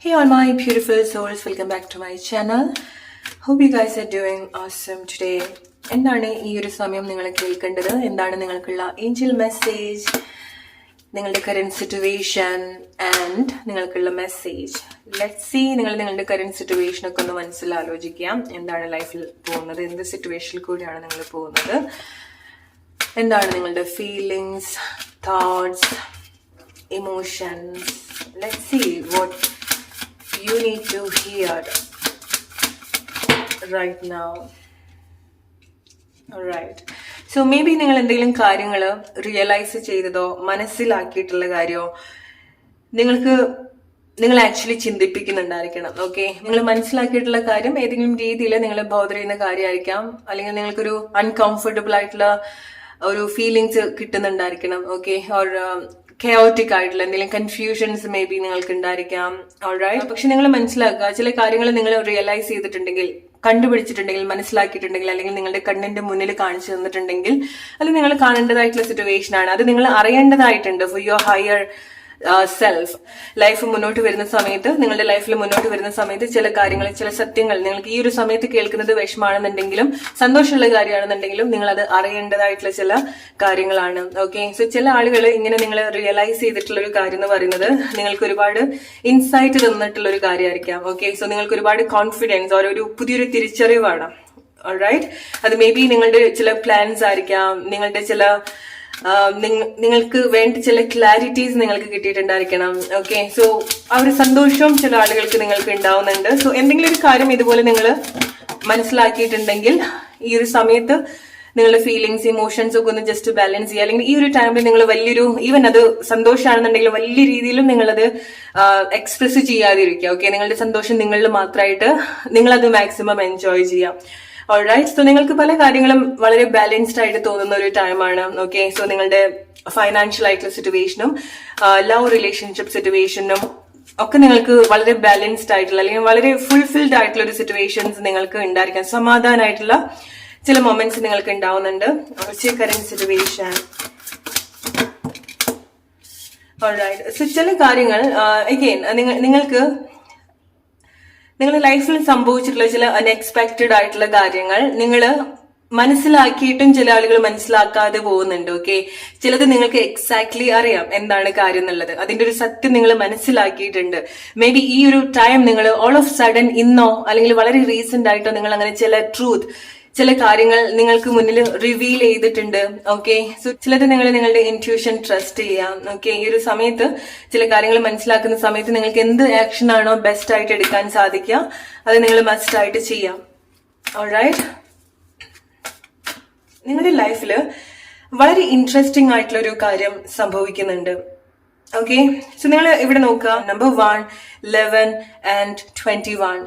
Hey all my beautiful souls, welcome back to my channel. Hope you guys are doing awesome today. എന്താണ് ഈ ഒരു സമയം നിങ്ങൾ കേൾക്കേണ്ടത്? എന്താണ് നിങ്ങൾക്കുള്ള ഏഞ്ചൽ മെസ്സേജ്, നിങ്ങളുടെ കറന്റ് സിറ്റുവേഷൻ ആൻഡ് നിങ്ങൾക്കുള്ള മെസ്സേജ്? Let's see. നിങ്ങളുടെ കറന്റ് സിറ്റുവേഷൻ ഒക്കെ ഒന്ന് മനസ്സിലാലോചിക്കാം. എന്താണ് ലൈഫിൽ പോകുന്നത്, എന്ത് സിറ്റുവേഷനിൽ കൂടിയാണ് നിങ്ങൾ പോകുന്നത്, എന്താണ് നിങ്ങളുടെ feelings, thoughts, emotions? Let's see what you need to hear right now. Alright. So maybe നിങ്ങൾ എന്തെങ്കിലും കാര്യങ്ങൾ റിയലൈസ് ചെയ്തതോ മനസ്സിലാക്കിയിട്ടുള്ള കാര്യമോ നിങ്ങൾ ആക്ച്വലി ചിന്തിപ്പിക്കുന്നുണ്ടായിരിക്കണം. ഓക്കെ, നിങ്ങൾ മനസ്സിലാക്കിയിട്ടുള്ള കാര്യം ഏതെങ്കിലും രീതിയിൽ നിങ്ങളെ ബോധർ ചെയ്യുന്ന കാര്യമായിരിക്കാം, അല്ലെങ്കിൽ നിങ്ങൾക്കൊരു അൺകംഫർട്ടബിൾ ആയിട്ടുള്ള ഒരു ഫീലിങ്സ് കിട്ടുന്നുണ്ടായിരിക്കണം. ഓക്കെ, ഓർ കെയോട്ടിക് ആയിട്ടുള്ള എന്തെങ്കിലും കൺഫ്യൂഷൻസ് മേ ബി നിങ്ങൾക്ക് ഉണ്ടായിരിക്കാം. ഓൾറൈറ്റ്. പക്ഷെ നിങ്ങൾ മനസ്സിലാക്കുക, ചില കാര്യങ്ങൾ നിങ്ങൾ റിയലൈസ് ചെയ്തിട്ടുണ്ടെങ്കിൽ, കണ്ടുപിടിച്ചിട്ടുണ്ടെങ്കിൽ, മനസ്സിലാക്കിയിട്ടുണ്ടെങ്കിൽ, അല്ലെങ്കിൽ നിങ്ങളുടെ കണ്ണിന്റെ മുന്നിൽ കാണിച്ചു തന്നിട്ടുണ്ടെങ്കിൽ, അല്ലെങ്കിൽ നിങ്ങൾ കാണേണ്ടതായിട്ടുള്ള സിറ്റുവേഷൻ ആണ്, അത് നിങ്ങൾ അറിയേണ്ടതായിട്ടുണ്ട് for your higher self. Life മുന്നോട്ട് വരുന്ന സമയത്ത്, നിങ്ങളുടെ ലൈഫിൽ മുന്നോട്ട് വരുന്ന സമയത്ത് ചില കാര്യങ്ങൾ, ചില സത്യങ്ങൾ നിങ്ങൾക്ക് ഈ ഒരു സമയത്ത് കേൾക്കുന്നത് വിഷമാണെന്നുണ്ടെങ്കിലും സന്തോഷമുള്ള കാര്യമാണെന്നുണ്ടെങ്കിലും നിങ്ങൾ അത് അറിയേണ്ടതായിട്ടുള്ള ചില കാര്യങ്ങളാണ്. ഓക്കെ, സോ ചില ആളുകൾ ഇങ്ങനെ നിങ്ങൾ റിയലൈസ് ചെയ്തിട്ടുള്ള ഒരു കാര്യം എന്ന് പറയുന്നത് നിങ്ങൾക്ക് ഒരുപാട് ഇൻസൈറ്റ് തന്നിട്ടുള്ള ഒരു കാര്യമായിരിക്കാം. ഓക്കെ, സോ നിങ്ങൾക്ക് ഒരുപാട് കോൺഫിഡൻസ്, ഒരു പുതിയൊരു തിരിച്ചറിവാണ്. ഓൾറൈറ്റ്. അത് മേ ബി നിങ്ങളുടെ ചില പ്ലാൻസ് ആയിരിക്കാം, നിങ്ങളുടെ ചില നിങ്ങൾക്ക് വേണ്ട ചില ക്ലാരിറ്റീസ് നിങ്ങൾക്ക് കിട്ടിയിട്ടുണ്ടായിരിക്കണം. ഓക്കെ, സോ ആ ഒരു സന്തോഷവും ചില ആളുകൾക്ക് നിങ്ങൾക്ക് ഉണ്ടാവുന്നുണ്ട്. സോ എന്തെങ്കിലും ഒരു കാര്യം ഇതുപോലെ നിങ്ങൾ മനസ്സിലാക്കിയിട്ടുണ്ടെങ്കിൽ ഈ ഒരു സമയത്ത് നിങ്ങളുടെ ഫീലിങ്സ്, ഇമോഷൻസ് ഒക്കെ ഒന്ന് ജസ്റ്റ് ബാലൻസ് ചെയ്യുക. അല്ലെങ്കിൽ ഈ ഒരു ടൈമിൽ നിങ്ങൾ വലിയൊരു, ഈവൻ അത് സന്തോഷമാണെന്നുണ്ടെങ്കിൽ വലിയ രീതിയിലും നിങ്ങളത് എക്സ്പ്രസ് ചെയ്യാതിരിക്കുക. ഓക്കെ, നിങ്ങളുടെ സന്തോഷം നിങ്ങളിൽ മാത്രമായിട്ട് നിങ്ങളത് മാക്സിമം എൻജോയ് ചെയ്യാം. ഓൾറൈറ്റ്. സോ നിങ്ങൾക്ക് പല കാര്യങ്ങളും വളരെ ബാലൻസ്ഡ് ആയിട്ട് തോന്നുന്ന ഒരു ടൈമാണ്. ഓക്കെ, സോ നിങ്ങളുടെ ഫൈനാൻഷ്യൽ ആയിട്ടുള്ള സിറ്റുവേഷനും ലവ് റിലേഷൻഷിപ്പ് സിറ്റുവേഷനും ഒക്കെ നിങ്ങൾക്ക് വളരെ ബാലൻസ്ഡ് ആയിട്ടുള്ള, അല്ലെങ്കിൽ വളരെ ഫുൾഫിൽഡ് ആയിട്ടുള്ള ഒരു സിറ്റുവേഷൻസ് നിങ്ങൾക്ക് ഉണ്ടായിരിക്കാം. സമാധാനമായിട്ടുള്ള ചില മൊമെന്റ്സ് നിങ്ങൾക്ക് ഉണ്ടാവുന്നുണ്ട്. Current situation. ഓൾറൈറ്റ്. സോ ചില കാര്യങ്ങൾ അഗെയിൻ നിങ്ങൾക്ക് നിങ്ങളുടെ ലൈഫിൽ സംഭവിച്ചിട്ടുള്ള ചില അൺഎക്സ്പെക്റ്റഡ് ആയിട്ടുള്ള കാര്യങ്ങൾ നിങ്ങൾ മനസ്സിലാക്കിയിട്ടും ചില ആളുകൾ മനസ്സിലാക്കാതെ പോകുന്നുണ്ട്. ഓക്കെ, ചിലത് നിങ്ങൾക്ക് എക്സാക്ട്ലി അറിയാം എന്താണ് കാര്യം എന്നുള്ളത്, അതിന്റെ ഒരു സത്യം നിങ്ങൾ മനസ്സിലാക്കിയിട്ടുണ്ട്. മേ ബി ഈ ഒരു ടൈം നിങ്ങൾ ഓൾ ഓഫ് സഡൻ ഇന്നോ അല്ലെങ്കിൽ വളരെ റീസെന്റ് ആയിട്ടോ നിങ്ങൾ അങ്ങനെ ചില ട്രൂത്ത്, ചില കാര്യങ്ങൾ നിങ്ങൾക്ക് മുന്നിൽ റിവീൽ ചെയ്തിട്ടുണ്ട്. ഓക്കെ, സോ ചിലത് നിങ്ങൾ നിങ്ങളുടെ ഇൻറ്റ്യൂഷൻ ട്രസ്റ്റ് ചെയ്യാം. ഓക്കെ, ഈ ഒരു സമയത്ത് ചില കാര്യങ്ങൾ മനസ്സിലാക്കുന്ന സമയത്ത് നിങ്ങൾക്ക് എന്ത് ആക്ഷൻ ആണോ ബെസ്റ്റ് ആയിട്ട് എടുക്കാൻ സാധിക്കുക അത് നിങ്ങൾ മസ്റ്റ് ആയിട്ട് ചെയ്യാം. ഓൾറൈറ്റ്. നിങ്ങളുടെ ലൈഫിൽ വളരെ ഇൻട്രസ്റ്റിംഗ് ആയിട്ടുള്ള ഒരു കാര്യം സംഭവിക്കുന്നുണ്ട്. ഓക്കെ, സോ നിങ്ങൾ ഇവിടെ നോക്കുക. Number 1, 11 and 21.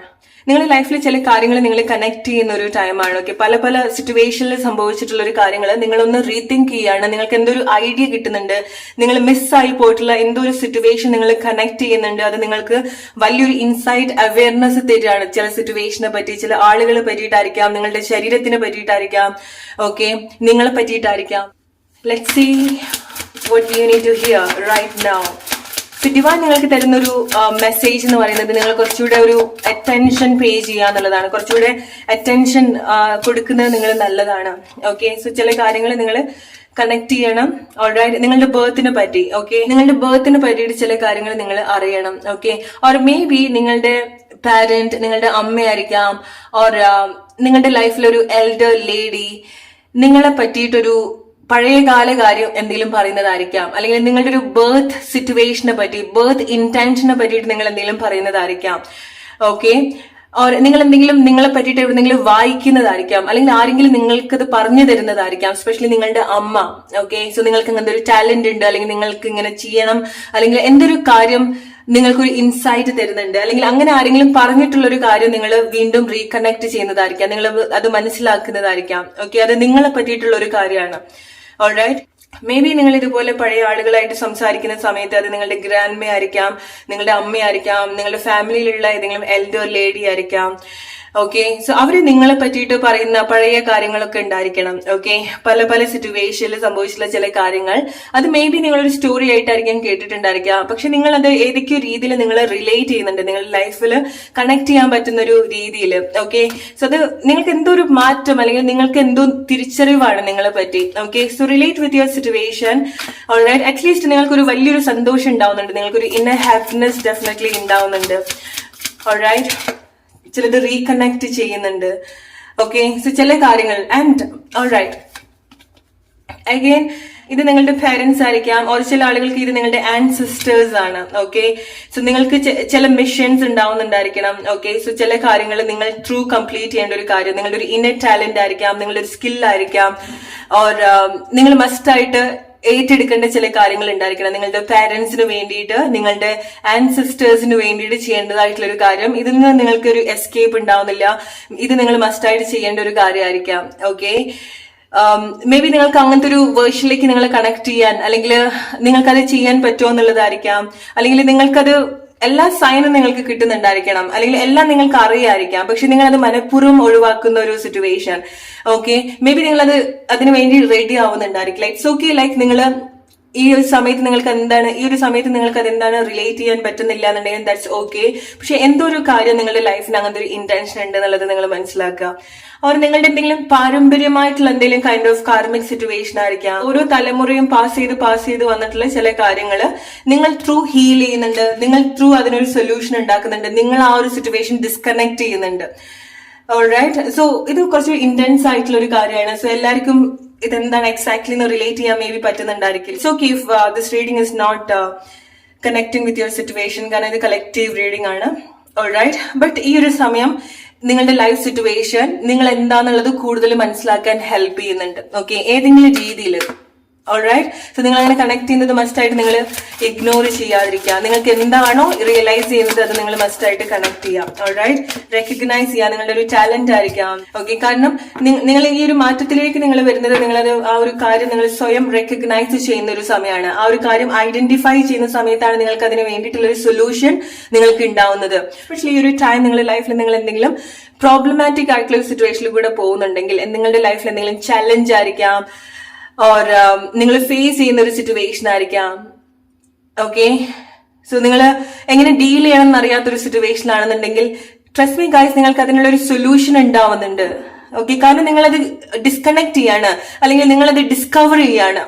നിങ്ങളുടെ ലൈഫിൽ ചില കാര്യങ്ങൾ നിങ്ങൾ കണക്ട് ചെയ്യുന്ന ഒരു ടൈമാണ്. ഓക്കെ, പല പല സിറ്റുവേഷനിൽ സംഭവിച്ചിട്ടുള്ള ഒരു കാര്യങ്ങൾ നിങ്ങളൊന്ന് റീതിങ്ക് ചെയ്യാണ്. നിങ്ങൾക്ക് എന്തൊരു ഐഡിയ കിട്ടുന്നുണ്ട്, നിങ്ങൾ മിസ്സായി പോയിട്ടുള്ള എന്തോ ഒരു സിറ്റുവേഷൻ നിങ്ങൾ കണക്ട് ചെയ്യുന്നുണ്ട്. അത് നിങ്ങൾക്ക് വലിയൊരു ഇൻസൈറ്റ്, അവയർനെസ് തരികയാണ്. ചില സിറ്റുവേഷനെ പറ്റി, ചില ആളുകളെ പറ്റിയിട്ടായിരിക്കാം, നിങ്ങളുടെ ശരീരത്തിനെ പറ്റിയിട്ടായിരിക്കാം, ഓക്കെ, നിങ്ങളെ പറ്റിയിട്ടായിരിക്കാം. Let's see what you need to hear right now. Divine നിങ്ങൾക്ക് തരുന്നൊരു മെസ്സേജ് എന്ന് പറയുന്നത് നിങ്ങൾ കുറച്ചുകൂടെ ഒരു അറ്റൻഷൻ പേ ചെയ്യുക എന്നുള്ളതാണ്. കുറച്ചുകൂടെ അറ്റൻഷൻ കൊടുക്കുന്നത് നിങ്ങൾ നല്ലതാണ്. ഓക്കെ, സോ ചില കാര്യങ്ങൾ നിങ്ങൾ കണക്ട് ചെയ്യണം. ഓൾറൈറ്റ്. നിങ്ങളുടെ ബർത്തിനെ പറ്റി, ഓക്കെ, നിങ്ങളുടെ ബർത്തിനെ പറ്റിയിട്ട് ചില കാര്യങ്ങൾ നിങ്ങൾ അറിയണം. ഓക്കെ, ഓർ മേ ബി നിങ്ങളുടെ പാരന്റ്, നിങ്ങളുടെ അമ്മയായിരിക്കാം, ഓർ നിങ്ങളുടെ ലൈഫിലൊരു എൽഡർ ലേഡി നിങ്ങളെ പറ്റിയിട്ടൊരു പഴയകാല കാര്യം എന്തെങ്കിലും പറയുന്നതായിരിക്കാം, അല്ലെങ്കിൽ നിങ്ങളുടെ ഒരു ബർത്ത് സിറ്റുവേഷനെ പറ്റി, ബർത്ത് ഇന്റൻഷനെ പറ്റിയിട്ട് നിങ്ങൾ എന്തെങ്കിലും പറയുന്നതായിരിക്കാം. ഓക്കെ, നിങ്ങൾ എന്തെങ്കിലും നിങ്ങളെ പറ്റിയിട്ട് എവിടെന്നെങ്കിലും വായിക്കുന്നതായിരിക്കാം, അല്ലെങ്കിൽ ആരെങ്കിലും നിങ്ങൾക്കത് പറഞ്ഞു തരുന്നതായിരിക്കാം, സ്പെഷ്യലി നിങ്ങളുടെ അമ്മ. ഓക്കെ, സോ നിങ്ങൾക്ക് ഇങ്ങനത്തെ ഒരു ടാലന്റ് ഉണ്ട്, അല്ലെങ്കിൽ നിങ്ങൾക്ക് ഇങ്ങനെ ചെയ്യണം, അല്ലെങ്കിൽ എന്തൊരു കാര്യം നിങ്ങൾക്കൊരു ഇൻസൈറ്റ് തരുന്നുണ്ട്, അല്ലെങ്കിൽ അങ്ങനെ ആരെങ്കിലും പറഞ്ഞിട്ടുള്ള ഒരു കാര്യം നിങ്ങൾ വീണ്ടും റീകണക്ട് ചെയ്യുന്നതായിരിക്കാം, നിങ്ങൾ അത് മനസ്സിലാക്കുന്നതായിരിക്കാം. ഓക്കെ, അത് നിങ്ങളെ പറ്റിയിട്ടുള്ള ഒരു കാര്യമാണ്. ഓൾറൈറ്റ്. മേ ബി നിങ്ങൾ ഇതുപോലെ പഴയ ആളുകളായിട്ട് സംസാരിക്കുന്ന സമയത്ത് അത് നിങ്ങളുടെ ഗ്രാൻഡ് മേ ആയിരിക്കാം, നിങ്ങളുടെ അമ്മയായിരിക്കാം, നിങ്ങളുടെ ഫാമിലിയിലുള്ള ഏതെങ്കിലും എൽഡർ ലേഡി ആയിരിക്കാം, ഓക്കെ. സോ അവര് നിങ്ങളെ പറ്റിയിട്ട് പറയുന്ന പഴയ കാര്യങ്ങളൊക്കെ ഉണ്ടായിരിക്കണം. ഓക്കെ, പല പല സിറ്റുവേഷനിൽ സംഭവിച്ചിട്ടുള്ള ചില കാര്യങ്ങൾ, അത് മേ ബി നിങ്ങളൊരു സ്റ്റോറി ആയിട്ടായിരിക്കും കേട്ടിട്ടുണ്ടായിരിക്കാം. പക്ഷെ നിങ്ങൾ അത് ഏതൊക്കെയോ രീതിയിൽ നിങ്ങൾ റിലേറ്റ് ചെയ്യുന്നുണ്ട്, നിങ്ങളുടെ ലൈഫിൽ കണക്ട് ചെയ്യാൻ പറ്റുന്ന ഒരു രീതിയിൽ. ഓക്കെ, സോ അത് നിങ്ങൾക്ക് എന്തോ ഒരു മാറ്റം അല്ലെങ്കിൽ നിങ്ങൾക്ക് എന്തോ തിരിച്ചറിവാണ് നിങ്ങളെ പറ്റി. Okay, so relate with your situation. Alright, at least നിങ്ങൾക്കൊരു വലിയൊരു സന്തോഷം ഉണ്ടാവുന്നുണ്ട്, നിങ്ങൾക്കൊരു ഇന്നർ ഹാപ്പിനെസ് ഡെഫിനറ്റ്ലി ഉണ്ടാവുന്നുണ്ട്. ഓൾറൈറ്റ്, ചിലത് റീകണക്ട് ചെയ്യുന്നുണ്ട്. ഓക്കെ, സോ ചില കാര്യങ്ങൾ ആൻഡ് ഓൾറൈറ്റ് അഗെയിൻ ഇത് നിങ്ങളുടെ പേരൻസ് ആയിരിക്കാം, ഓർ ചില ആളുകൾക്ക് ഇത് നിങ്ങളുടെ ആൻസിസ്റ്റേഴ്സ് ആണ്. ഓക്കെ, സോ നിങ്ങൾക്ക് ചില മിഷൻസ് ഉണ്ടാവുന്നുണ്ടായിരിക്കണം. ഓക്കെ, സോ ചില കാര്യങ്ങൾ നിങ്ങൾ ട്രൂ കംപ്ലീറ്റ് ചെയ്യേണ്ട ഒരു കാര്യം, നിങ്ങളുടെ ഒരു ഇന്നർ ടാലന്റ് ആയിരിക്കാം, നിങ്ങളുടെ ഒരു സ്കിൽ ആയിരിക്കാം, ഓർ നിങ്ങൾ മസ്റ്റായിട്ട് ഏറ്റെടുക്കേണ്ട ചില കാര്യങ്ങൾ ഉണ്ടായിരിക്കണം. നിങ്ങളുടെ പാരന്റ്സിന് വേണ്ടിയിട്ട്, നിങ്ങളുടെ ആൻസിസ്റ്റേഴ്സിന് വേണ്ടിയിട്ട് ചെയ്യേണ്ടതായിട്ടുള്ള ഒരു കാര്യം. ഇതിൽ നിന്ന് നിങ്ങൾക്ക് ഒരു എസ്കേപ്പ് ഉണ്ടാവുന്നില്ല, ഇത് നിങ്ങൾ മസ്റ്റായിട്ട് ചെയ്യേണ്ട ഒരു കാര്യമായിരിക്കാം. ഓക്കെ, മേ ബി നിങ്ങൾക്ക് അങ്ങനത്തെ ഒരു വേർഷനിലേക്ക് നിങ്ങളെ കണക്ട് ചെയ്യാൻ, അല്ലെങ്കിൽ നിങ്ങൾക്കത് ചെയ്യാൻ പറ്റുമോ എന്നുള്ളതായിരിക്കാം, അല്ലെങ്കിൽ നിങ്ങൾക്കത് എല്ലാ സൈനും നിങ്ങൾക്ക് കിട്ടുന്നുണ്ടായിരിക്കണം, അല്ലെങ്കിൽ എല്ലാം നിങ്ങൾക്ക് അറിയായിരിക്കാം, പക്ഷെ നിങ്ങൾ അത് മനഃപൂർവ്വം ഒഴിവാക്കുന്ന ഒരു സിറ്റുവേഷൻ. ഓക്കെ, മേ ബി നിങ്ങൾ അതിനു വേണ്ടി റെഡി ആവുന്നുണ്ടായിരിക്കും. ഇറ്റ്സ് ഓക്കെ, ലൈക്ക് നിങ്ങൾ ഈ ഒരു സമയത്ത് നിങ്ങൾക്ക് അതെന്താണ് റിലേറ്റ് ചെയ്യാൻ പറ്റുന്നില്ല എന്നുണ്ടെങ്കിൽ ദാറ്റ്സ് ഓക്കെ. പക്ഷെ എന്തോ ഒരു കാര്യം നിങ്ങളുടെ ലൈഫിന് അങ്ങനത്തെ ഒരു ഇന്റൻഷൻ ഉണ്ട് എന്നുള്ളത് നിങ്ങൾ മനസ്സിലാക്കുക. അവർ നിങ്ങളുടെ എന്തെങ്കിലും പാരമ്പര്യമായിട്ടുള്ള എന്തെങ്കിലും കൈൻഡ് ഓഫ് കാർമിക് സിറ്റുവേഷൻ ആയിരിക്കാം. ഓരോ തലമുറയും പാസ് ചെയ്ത് വന്നിട്ടുള്ള ചില കാര്യങ്ങൾ നിങ്ങൾ ത്രൂ ഹീൽ ചെയ്യുന്നുണ്ട്, നിങ്ങൾ ത്രൂ അതിനൊരു സൊല്യൂഷൻ ഉണ്ടാക്കുന്നുണ്ട്, നിങ്ങൾ ആ ഒരു സിറ്റുവേഷൻ ഡിസ്കണക്ട് ചെയ്യുന്നുണ്ട്. ഓൾറൈറ്റ്, സോ ഇത് കുറച്ച് ഇന്റൻസ് ആയിട്ടുള്ള ഒരു കാര്യമാണ്. സോ എല്ലാവർക്കും ഇതെന്താണ് എക്സാക്ട്ലി എന്ന് റിലേറ്റ് ചെയ്യാൻ മേ ബി പറ്റുന്നുണ്ടായിരിക്കും. So if this reading is not connecting with your situation, കാരണം ഇത് കളക്റ്റീവ് റീഡിംഗ് ആണ്. ഓൾറൈറ്റ്, ബട്ട് ഈ ഒരു സമയം നിങ്ങളുടെ ലൈഫ് സിറ്റുവേഷൻ നിങ്ങൾ എന്താന്നുള്ളത് കൂടുതൽ മനസ്സിലാക്കാൻ ഹെൽപ്പ് ചെയ്യുന്നുണ്ട്. ഓക്കെ, ഏതെങ്കിലും രീതിയിൽ. ഓൾറൈറ്റ്, സോ നിങ്ങൾ അങ്ങനെ കണക്ട് ചെയ്യുന്നത് മസ്റ്റായിട്ട് നിങ്ങൾ ഇഗ്നോർ ചെയ്യാതിരിക്കുക. നിങ്ങൾക്ക് എന്താണോ റിയലൈസ് ചെയ്യുന്നത് അത് നിങ്ങൾ മസ്റ്റായിട്ട് കണക്ട് ചെയ്യാം. ഓൾറൈറ്റ്, റെക്കഗ്നൈസ് ചെയ്യുക, നിങ്ങളുടെ ഒരു ടാലന്റ് ആയിരിക്കാം. ഓക്കെ, കാരണം നിങ്ങൾ ഈ ഒരു മാറ്റത്തിലേക്ക് നിങ്ങൾ വരുന്നത്, നിങ്ങളത് ആ ഒരു കാര്യം നിങ്ങൾ സ്വയം റെക്കഗ്നൈസ് ചെയ്യുന്ന ഒരു സമയമാണ്. ആ ഒരു കാര്യം ഐഡന്റിഫൈ ചെയ്യുന്ന സമയത്താണ് നിങ്ങൾക്ക് അതിന് വേണ്ടിയിട്ടുള്ള ഒരു സൊല്യൂഷൻ നിങ്ങൾക്ക് ഉണ്ടാവുന്നത്. പക്ഷേ ഈ ഒരു ടൈം നിങ്ങളുടെ ലൈഫിൽ നിങ്ങൾ എന്തെങ്കിലും പ്രോബ്ലമാറ്റിക് ആയിട്ടുള്ള ഒരു സിറ്റുവേഷനിൽ കൂടെ പോകുന്നുണ്ടെങ്കിൽ, നിങ്ങളുടെ ലൈഫിൽ എന്തെങ്കിലും ചലഞ്ച് ആയിരിക്കാം, ഓർ നിങ്ങൾ ഫേസ് ചെയ്യുന്ന ഒരു സിറ്റുവേഷൻ ആയിരിക്കാം. ഓക്കെ, സോ നിങ്ങൾ എങ്ങനെ ഡീൽ ചെയ്യണം എന്നറിയാത്തൊരു സിറ്റുവേഷൻ ആണെന്നുണ്ടെങ്കിൽ ട്രസ്റ്റ് മീ ഗൈസ്, നിങ്ങൾക്ക് അതിനുള്ള ഒരു സൊല്യൂഷൻ ഉണ്ടാവുന്നുണ്ട്. ഓക്കെ, കാരണം നിങ്ങളത് ഡിസ്കണക്ട് ചെയ്യാണ്, അല്ലെങ്കിൽ നിങ്ങളത് ഡിസ്കവർ ചെയ്യാണ്.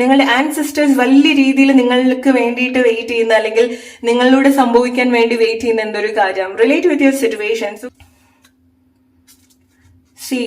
നിങ്ങളുടെ ആൻസിസ്റ്റേഴ്സ് വലിയ രീതിയിൽ നിങ്ങൾക്ക് വേണ്ടിയിട്ട് വെയിറ്റ് ചെയ്യുന്ന, അല്ലെങ്കിൽ നിങ്ങളിലൂടെ സംഭവിക്കാൻ വേണ്ടി വെയിറ്റ് ചെയ്യുന്ന എന്തൊരു കാര്യം. Relate with your situations. C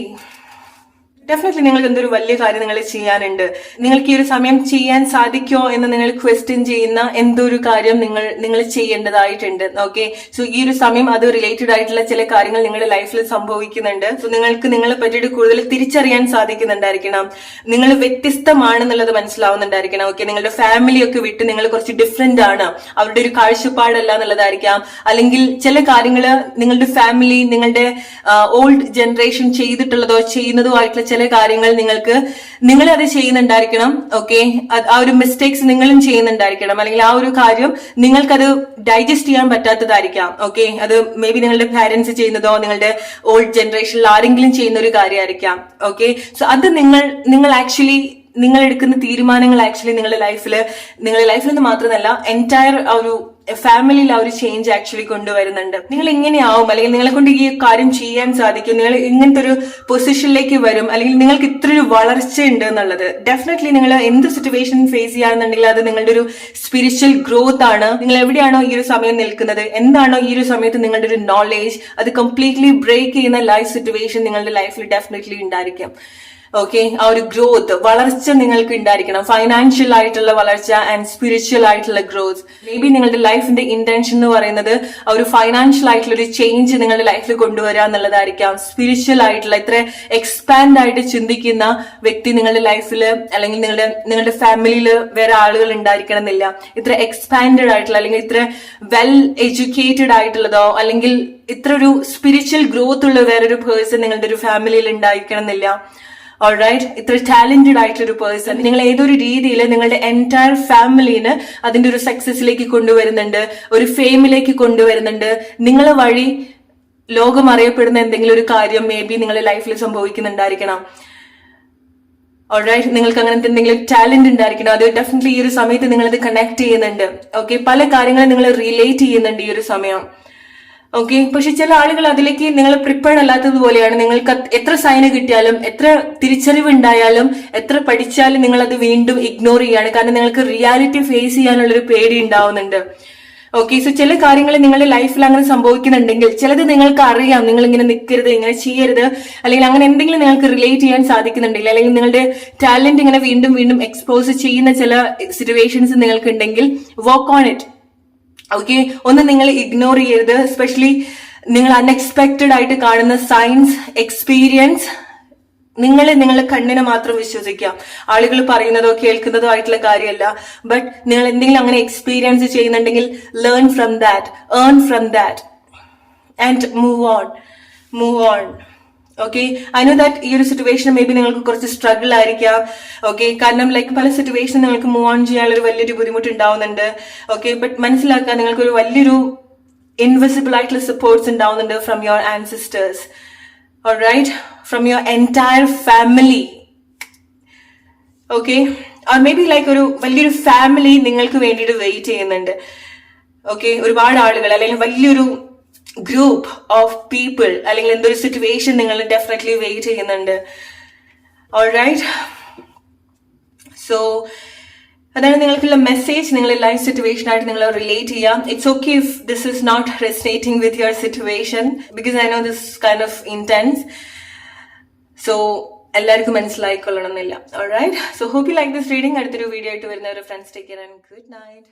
definitely നിങ്ങൾക്ക് എന്തൊരു വലിയ കാര്യം നിങ്ങൾ ചെയ്യാനുണ്ട്. നിങ്ങൾക്ക് ഈ ഒരു സമയം ചെയ്യാൻ സാധിക്കോ എന്ന് നിങ്ങൾ ക്വസ്റ്റ്യൻ ചെയ്യുന്ന എന്തോ ഒരു കാര്യം നിങ്ങൾ ചെയ്യേണ്ടതായിട്ടുണ്ട്. ഓക്കെ, സോ ഈ ഒരു സമയം അത് റിലേറ്റഡ് ആയിട്ടുള്ള ചില കാര്യങ്ങൾ നിങ്ങളുടെ ലൈഫിൽ സംഭവിക്കുന്നുണ്ട്. സോ നിങ്ങൾക്ക് നിങ്ങളെ പറ്റിയിട്ട് കൂടുതൽ തിരിച്ചറിയാൻ സാധിക്കുന്നുണ്ടായിരിക്കണം, നിങ്ങൾ വ്യത്യസ്തമാണെന്നുള്ളത് മനസ്സിലാവുന്നുണ്ടായിരിക്കണം. ഓക്കെ, നിങ്ങളുടെ ഫാമിലി ഒക്കെ വിട്ട് നിങ്ങൾ കുറച്ച് ഡിഫറെന്റ് ആണ്, അവരുടെ ഒരു കാഴ്ചപ്പാടല്ല എന്നുള്ളതായിരിക്കാം. അല്ലെങ്കിൽ ചില കാര്യങ്ങൾ നിങ്ങളുടെ ഫാമിലി, നിങ്ങളുടെ ഓൾഡ് ജനറേഷൻ ചെയ്തിട്ടുള്ളതോ ചെയ്യുന്നതോ ആയിട്ടുള്ള ചില കാര്യങ്ങൾ നിങ്ങൾ അത് ചെയ്യുന്നുണ്ടായിരിക്കണം. ഓക്കെ, ആ ഒരു മിസ്റ്റേക്സ് നിങ്ങളും ചെയ്യുന്നുണ്ടായിരിക്കണം, അല്ലെങ്കിൽ ആ ഒരു കാര്യം നിങ്ങൾക്കത് ഡൈജസ്റ്റ് ചെയ്യാൻ പറ്റാത്തതായിരിക്കാം. ഓക്കെ, അത് മേ ബി നിങ്ങളുടെ പാരന്റ്സ് ചെയ്യുന്നതോ നിങ്ങളുടെ ഓൾഡ് ജനറേഷനിൽ ആരെങ്കിലും ചെയ്യുന്ന ഒരു കാര്യമായിരിക്കാം. ഓക്കെ, സോ അത് നിങ്ങൾ ആക്ച്വലി നിങ്ങൾ എടുക്കുന്ന തീരുമാനങ്ങൾ ആക്ച്വലി നിങ്ങളുടെ ലൈഫിൽ നിന്ന് മാത്രമല്ല എൻറ്റയർ ആ ഒരു ഫാമിലിയിൽ ആ ഒരു ചേഞ്ച് ആക്ച്വലി കൊണ്ടുവരുന്നുണ്ട്. നിങ്ങൾ എങ്ങനെയാവും, അല്ലെങ്കിൽ നിങ്ങളെ കൊണ്ട് ഈ കാര്യം ചെയ്യാൻ സാധിക്കും, നിങ്ങൾ ഇങ്ങനത്തെ ഒരു പൊസിഷനിലേക്ക് വരും, അല്ലെങ്കിൽ നിങ്ങൾക്ക് ഇത്ര ഒരു വളർച്ച ഉണ്ട് എന്നുള്ളത്. ഡെഫിനറ്റ്ലി നിങ്ങൾ എന്ത് സിറ്റുവേഷൻ ഫേസ് ചെയ്യാന്നുണ്ടെങ്കിൽ അത് നിങ്ങളുടെ ഒരു സ്പിരിച്വൽ ഗ്രോത്ത് ആണ്. നിങ്ങൾ എവിടെയാണോ ഈ ഒരു സമയം നിൽക്കുന്നത്, എന്താണോ ഈ ഒരു സമയത്ത് നിങ്ങളുടെ ഒരു നോളേജ്, അത് കംപ്ലീറ്റ്ലി ബ്രേക്ക് ചെയ്യുന്ന ലൈഫ് സിറ്റുവേഷൻ നിങ്ങളുടെ ലൈഫിൽ ഡെഫിനറ്റ്ലി ഉണ്ടായിരിക്കും. ഓക്കെ, ആ ഒരു ഗ്രോത്ത്, വളർച്ച നിങ്ങൾക്ക് ഉണ്ടായിരിക്കണം. ഫൈനാൻഷ്യൽ ആയിട്ടുള്ള വളർച്ച ആൻഡ് സ്പിരിച്വൽ ആയിട്ടുള്ള ഗ്രോത്ത്. മേ ബി നിങ്ങളുടെ ലൈഫിന്റെ ഇന്റൻഷൻ എന്ന് പറയുന്നത് ആ ഒരു ഫൈനാൻഷ്യൽ ആയിട്ടുള്ള ഒരു ചേഞ്ച് നിങ്ങളുടെ ലൈഫിൽ കൊണ്ടുവരിക എന്നുള്ളതായിരിക്കാം. സ്പിരിച്വൽ ആയിട്ടുള്ള ഇത്ര എക്സ്പാൻഡ് ആയിട്ട് ചിന്തിക്കുന്ന വ്യക്തി നിങ്ങളുടെ ലൈഫിൽ, അല്ലെങ്കിൽ നിങ്ങളുടെ ഫാമിലിയിൽ വേറെ ആളുകൾ ഉണ്ടായിരിക്കണം എന്നില്ല. ഇത്ര എക്സ്പാൻഡഡ് ആയിട്ടുള്ള, അല്ലെങ്കിൽ ഇത്ര വെൽ എഡ്യൂക്കേറ്റഡ് ആയിട്ടുള്ളതോ, അല്ലെങ്കിൽ ഇത്ര ഒരു സ്പിരിച്വൽ ഗ്രോത്ത് ഉള്ള വേറൊരു പേഴ്സൺ നിങ്ങളുടെ ഒരു ഫാമിലിയിൽ ഉണ്ടായിരിക്കണം എന്നില്ല. ഓൾറൈറ്റ്, ഇത്ര ടാലന്റഡ് ആയിട്ടൊരു പേഴ്സൺ നിങ്ങൾ ഏതൊരു രീതിയിൽ നിങ്ങളുടെ എൻറ്റയർ ഫാമിലിന് അതിന്റെ ഒരു സക്സസിലേക്ക് കൊണ്ടുവരുന്നുണ്ട്, ഒരു ഫെയിമിലേക്ക് കൊണ്ടുവരുന്നുണ്ട്. നിങ്ങളെ വഴി ലോകം അറിയപ്പെടുന്ന എന്തെങ്കിലും ഒരു കാര്യം മേ ബി നിങ്ങളുടെ ലൈഫിൽ സംഭവിക്കുന്നുണ്ടായിരിക്കണം. ഓൾറൈറ്റ്, നിങ്ങൾക്ക് അങ്ങനത്തെ എന്തെങ്കിലും ടാലന്റ് ഉണ്ടായിരിക്കണം. അത് ഡെഫിനറ്റ്ലി ഈ ഒരു സമയത്ത് നിങ്ങളത് കണക്ട് ചെയ്യുന്നുണ്ട്. ഓക്കെ, പല കാര്യങ്ങളും നിങ്ങൾ റിലേറ്റ് ചെയ്യുന്നുണ്ട് ഈ ഒരു സമയം. ഓക്കെ, പക്ഷെ ചില ആളുകൾ അതിലേക്ക് നിങ്ങൾ പ്രിപ്പയർഡ് അല്ലാത്തതുപോലെയാണ്. നിങ്ങൾക്ക് എത്ര സൈന് കിട്ടിയാലും, എത്ര തിരിച്ചറിവ് ഉണ്ടായാലും, എത്ര പഠിച്ചാലും നിങ്ങൾ അത് വീണ്ടും ഇഗ്നോർ ചെയ്യാണ്. കാരണം നിങ്ങൾക്ക് റിയാലിറ്റി ഫേസ് ചെയ്യാനുള്ളൊരു പേടി ഉണ്ടാവുന്നുണ്ട്. ഓക്കെ, സോ ചില കാര്യങ്ങൾ നിങ്ങളുടെ ലൈഫിൽ അങ്ങനെ സംഭവിക്കുന്നുണ്ടെങ്കിൽ ചിലത് നിങ്ങൾക്ക് അറിയാം, നിങ്ങൾ ഇങ്ങനെ നിൽക്കരുത്, ഇങ്ങനെ ചെയ്യരുത്, അല്ലെങ്കിൽ അങ്ങനെ എന്തെങ്കിലും നിങ്ങൾക്ക് റിലേറ്റ് ചെയ്യാൻ സാധിക്കുന്നുണ്ടെങ്കിൽ, അല്ലെങ്കിൽ നിങ്ങളുടെ ടാലന്റ് ഇങ്ങനെ വീണ്ടും വീണ്ടും എക്സ്പോസ് ചെയ്യുന്ന ചില സിറ്റുവേഷൻസ് നിങ്ങൾക്ക് ഉണ്ടെങ്കിൽ വർക്ക് ഓൺ ഇറ്റ്. ഓക്കെ, ഒന്നും നിങ്ങൾ ഇഗ്നോർ ചെയ്യരുത്. എസ്പെഷ്യലി നിങ്ങൾ അൺഎക്സ്പെക്റ്റഡ് ആയിട്ട് കാണുന്ന സയൻസ് എക്സ്പീരിയൻസ്, നിങ്ങളുടെ കണ്ണിനെ മാത്രം വിശ്വസിക്കാം. ആളുകൾ പറയുന്നതോ കേൾക്കുന്നതോ ആയിട്ടുള്ള കാര്യമല്ല. ബട്ട് നിങ്ങൾ എന്തെങ്കിലും അങ്ങനെ എക്സ്പീരിയൻസ് ചെയ്യുന്നുണ്ടെങ്കിൽ learn from that, earn from that and move on. Okay, I know that ഈ ഒരു സിറ്റുവേഷൻ മേ ബി നിങ്ങൾക്ക് കുറച്ച് സ്ട്രഗിൾ ആയിരിക്കാം. ഓക്കെ, കാരണം ലൈക്ക് പല സിറ്റുവേഷൻ നിങ്ങൾക്ക് മൂവ് ഓൺ ചെയ്യാനുള്ള ഒരു വലിയൊരു ബുദ്ധിമുട്ട് ഉണ്ടാവുന്നുണ്ട്. ഓക്കെ, ബട്ട് മനസ്സിലാക്കാൻ നിങ്ങൾക്ക് ഒരു വലിയൊരു ഇൻവിസിബിൾ ആയിട്ടുള്ള സപ്പോർട്ട്സ് ഉണ്ടാവുന്നുണ്ട് from your ancestors. Alright, from your entire family. Okay, or maybe like ഒരു വലിയൊരു ഫാമിലി നിങ്ങൾക്ക് വേണ്ടിയിട്ട് വെയിറ്റ് ചെയ്യുന്നുണ്ട്. ഓക്കെ, ഒരുപാട് ആളുകൾ അല്ലെങ്കിൽ വലിയൊരു ഗ്രൂപ്പ് ഓഫ് പീപ്പിൾ അല്ലെങ്കിൽ എന്തൊരു സിറ്റുവേഷൻ നിങ്ങൾ ഡെഫിനറ്റ്ലി വെയിറ്റ് ചെയ്യുന്നുണ്ട്. ഓൾറൈറ്റ്, സോ അതാണ് നിങ്ങൾക്കുള്ള മെസ്സേജ്. നിങ്ങളുടെ ലൈഫ് സിറ്റുവേഷൻ ആയിട്ട് നിങ്ങൾ റിലേറ്റ് ചെയ്യാം. It's okay if this is not resonating with your situation, because I know this kind of intense. So എല്ലാവർക്കും മനസ്സിലായിക്കൊള്ളണം എന്നില്ല. Alright, so hope you like this reading. അടുത്തൊരു വീഡിയോ ആയിട്ട് വരുന്നവരെ friends, take care and good night.